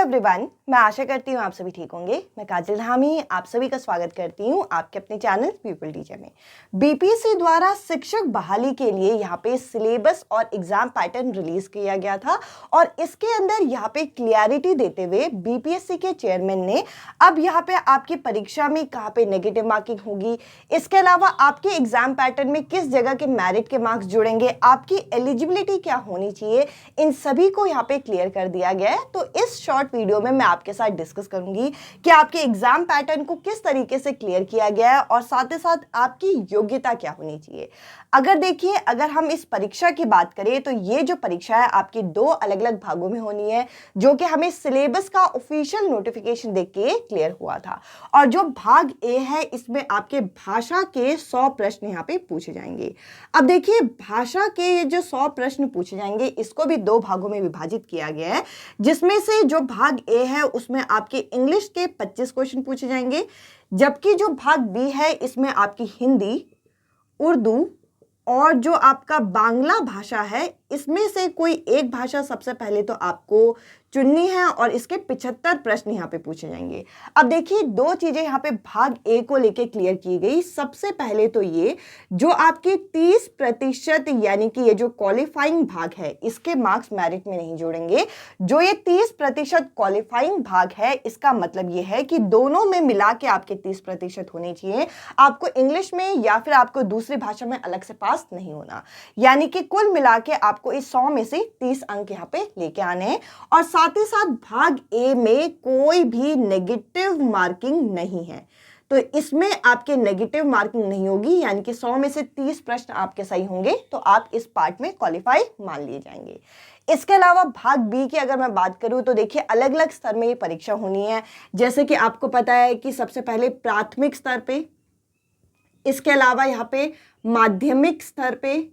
Everyone, मैं आशा करती हूँ आप सभी ठीक होंगे। मैं काजल धामी आप सभी का स्वागत करती हूँ आपके अपने चैनल पीपल टीचर में। बीपीएससी द्वारा शिक्षक बहाली के लिए यहाँ पे सिलेबस और एग्जाम पैटर्न रिलीज किया गया था और इसके अंदर यहाँ पे क्लियरिटी देते हुए बीपीएससी के चेयरमैन ने अब यहाँ पे आपकी परीक्षा में कहाँ पे नेगेटिव मार्किंग होगी, इसके अलावा आपके एग्जाम पैटर्न में किस जगह के मेरिट के मार्क्स जुड़ेंगे, आपकी एलिजिबिलिटी क्या होनी चाहिए, इन सभी को यहाँ पे क्लियर कर दिया गया है। तो इस शॉर्ट वीडियो में मैं आपके साथ डिस्कस करूंगी कि आपके एग्जाम पैटर्न को किस तरीके से क्लियर किया गया है और साथ ही साथ आपकी योग्यता क्या होनी चाहिए। अगर हम इस परीक्षा की बात करें तो ये जो परीक्षा है आपकी दो अलग अलग भागों में होनी है, जो कि हमें सिलेबस का ऑफिशियल नोटिफिकेशन देख के क्लियर हुआ था। और जो भाग ए है इसमें आपके भाषा के 100 प्रश्न यहाँ पे पूछे जाएंगे। अब देखिए, भाषा के ये जो 100 प्रश्न पूछे जाएंगे इसको भी दो भागों में विभाजित किया गया है, जिसमें से जो भाग ए है उसमें आपके इंग्लिश के 25 क्वेश्चन पूछे जाएंगे, जबकि जो भाग बी है इसमें आपकी हिंदी, उर्दू और जो आपका बांग्ला भाषा है इसमें से कोई एक भाषा सबसे पहले तो आपको चुननी है और इसके 75 प्रश्न यहाँ पे पूछे जाएंगे। अब देखिए, दो चीजें यहाँ पे भाग ए को लेके क्लियर की गई। सबसे पहले तो ये जो आपके 30% यानी कि ये जो क्वालिफाइंग भाग है इसके मार्क्स मेरिट में नहीं जोड़ेंगे। जो ये 30% क्वालिफाइंग भाग है इसका मतलब ये है कि दोनों में मिला के आपके 30% होने चाहिए, आपको इंग्लिश में या फिर आपको दूसरी भाषा में अलग से पास नहीं होना। यानी कि कुल मिला के आपको इस 100 में से 30 अंक यहाँ पे लेके आने हैं। और साथ ही साथ भाग ए में कोई भी नेगेटिव मार्किंग नहीं है, तो इसमें आपके नेगेटिव मार्किंग नहीं होगी, यानी कि 100 में से 30 प्रश्न आपके सही होंगे तो आप इस पार्ट में क्वालिफाई मान लिए जाएंगे। इसके अलावा भाग बी की अगर मैं बात करूं तो देखिए, अलग अलग स्तर में ये परीक्षा होनी है। जैसे कि आपको पता है कि सबसे पहले प्राथमिक स्तर पे, इसके अलावा यहाँ पे माध्यमिक स्तर पे,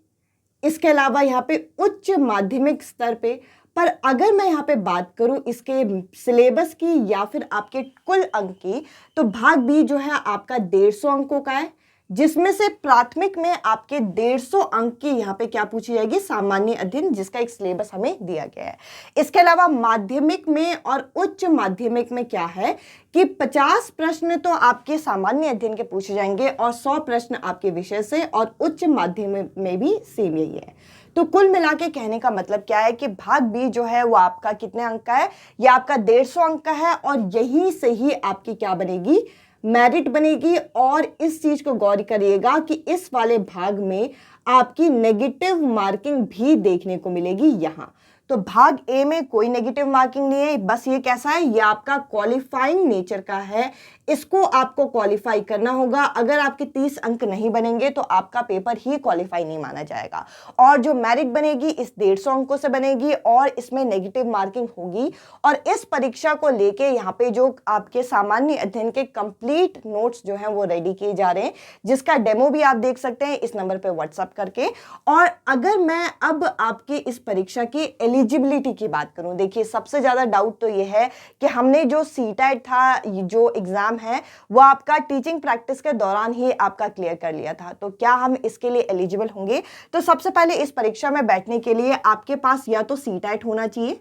इसके अलावा यहाँ पे उच्च माध्यमिक स्तर पे। पर अगर मैं यहाँ पे बात करूँ इसके सिलेबस की या फिर आपके कुल अंक की, तो भाग बी जो है आपका 150 अंकों का है, जिसमें से प्राथमिक में आपके 150 अंक की यहाँ पे क्या पूछी जाएगी, सामान्य अध्ययन, जिसका एक सिलेबस हमें दिया गया है। इसके अलावा माध्यमिक में और उच्च माध्यमिक में क्या है कि 50 प्रश्न तो आपके सामान्य अध्ययन के पूछे जाएंगे और 100 प्रश्न आपके विषय से, और उच्च माध्यमिक में भी सेम यही है। तो कुल मिला के कहने का मतलब क्या है कि भाग बी जो है वो आपका कितने अंक का है, ये आपका 150 अंक का है और यहीं से ही आपकी क्या बनेगी, मेरिट बनेगी। और इस चीज को गौर करिएगा कि इस वाले भाग में आपकी नेगेटिव मार्किंग भी देखने को मिलेगी यहाँ। तो भाग ए में कोई नेगेटिव मार्किंग नहीं है, बस ये कैसा है, ये आपका क्वालिफाइंग नेचर का है, इसको आपको क्वालिफाई करना होगा। अगर आपके 30 अंक नहीं बनेंगे तो आपका पेपर ही क्वालिफाई नहीं माना जाएगा। और जो मेरिट बनेगी इस 150 अंकों से बनेगी और इसमें नेगेटिव मार्किंग होगी। और इस परीक्षा को लेके यहाँ पे जो आपके सामान्य अध्ययन के कंप्लीट नोट्स जो हैं वो रेडी किए जा रहे हैं, जिसका डेमो भी आप देख सकते हैं इस नंबर पे व्हाट्सएप करके। और अगर मैं अब आपके इस परीक्षा की एलिजिबिलिटी की बात करूं, देखिए सबसे ज्यादा डाउट तो ये है कि हमने जो सीटेट था, जो एग्जाम है वो आपका टीचिंग प्रैक्टिस के दौरान ही आपका क्लियर कर लिया था, तो क्या हम इसके लिए एलिजिबल होंगे। तो सबसे पहले इस परीक्षा में बैठने के लिए आपके पास या तो सीटेट होना चाहिए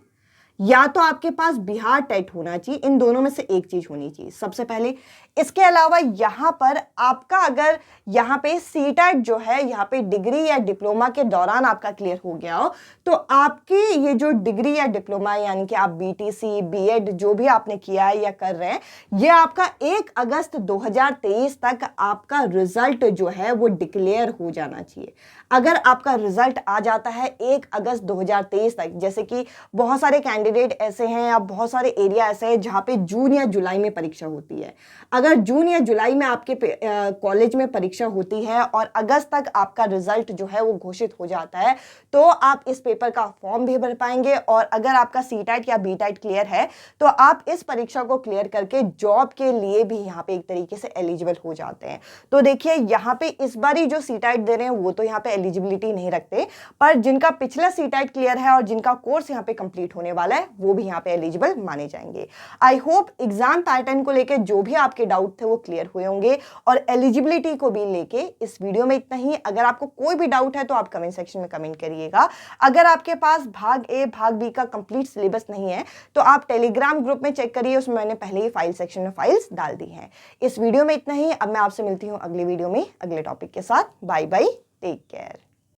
या तो आपके पास बिहार टेट होना चाहिए, इन दोनों में से एक चीज होनी चाहिए सबसे पहले। इसके अलावा यहाँ पर आपका अगर यहाँ पे सीटेट जो है यहाँ पे डिग्री या डिप्लोमा के दौरान आपका क्लियर हो गया हो, तो आपकी ये जो डिग्री या डिप्लोमा यानी कि आप बीटीसी बीएड जो भी आपने किया है या कर रहे हैं, ये आपका 1 अगस्त 2023 तक आपका रिजल्ट जो है वो डिक्लेयर हो जाना चाहिए। अगर आपका रिजल्ट आ जाता है 1 अगस्त 2023 तक, जैसे कि बहुत सारे कैंडिडेट ऐसे हैं या बहुत सारे एरिया ऐसे हैं जहाँ पे जून या जुलाई में परीक्षा होती है, अगर जून या जुलाई में आपके कॉलेज में परीक्षा होती है और अगस्त तक आपका रिजल्ट जो है वो घोषित हो जाता है, तो आप इस पेपर का फॉर्म भी भर पाएंगे। और अगर आपका सीटेट या बीटेट क्लियर है तो आप इस परीक्षा को क्लियर करके जॉब के लिए भी यहाँ पे एक तरीके से एलिजिबल हो जाते हैं। तो देखिए, यहाँ पे इस बारी जो सीटेट दे रहे हैं वो तो यहाँ पे एलिजिबिलिटी नहीं रखते, पर जिनका पिछला सीटेट क्लियर है और जिनका कोर्स यहाँ पे कंप्लीट होने वाला है है वो भी यहाँ पे एलिजिबल माने जाएंगे। आई होप एग्जाम पैटर्न को लेकर जो भी आपके डाउट थे वो क्लियर हुए होंगे और एलिजिबिलिटी को भी लेके इस वीडियो में इतना ही। अगर आपको कोई भी डाउट है तो आप कमेंट सेक्शन में कमेंट करिएगा। अगर आपके पास भाग ए भाग बी का कंप्लीट सिलेबस नहीं है तो आप टेलीग्राम ग्रुप में चेक करिए, उसमें मैंने पहले ही फाइल सेक्शन में फाइल्स डाल दी हैं। इस वीडियो में इतना ही। अब मैं आपसे मिलती हूँ अगली वीडियो में अगले टॉपिक के साथ। Bye bye, take care.